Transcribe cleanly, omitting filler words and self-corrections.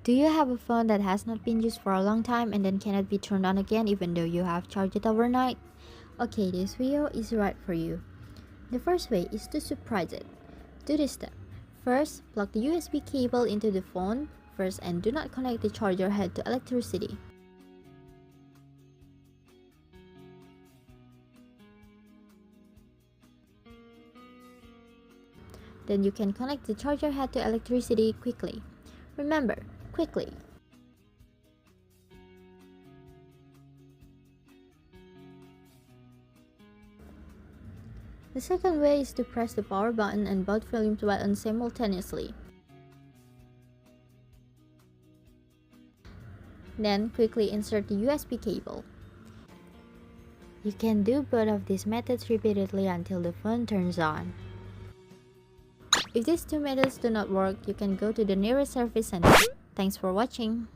Do you have a phone that has not been used for a long time and then cannot be turned on again even though you have charged it overnight? Okay, this video is right for you. The first way is to surprise it. Do this step. First, plug the USB cable into the phone first and do not connect the charger head to electricity. Then you can connect the charger head to electricity quickly. Remember, quickly. The second way is to press the power button and both volume buttons simultaneously. Then quickly insert the USB cable. You can do both of these methods repeatedly until the phone turns on. If these two methods do not work, you can go to the nearest service center. Thanks for watching.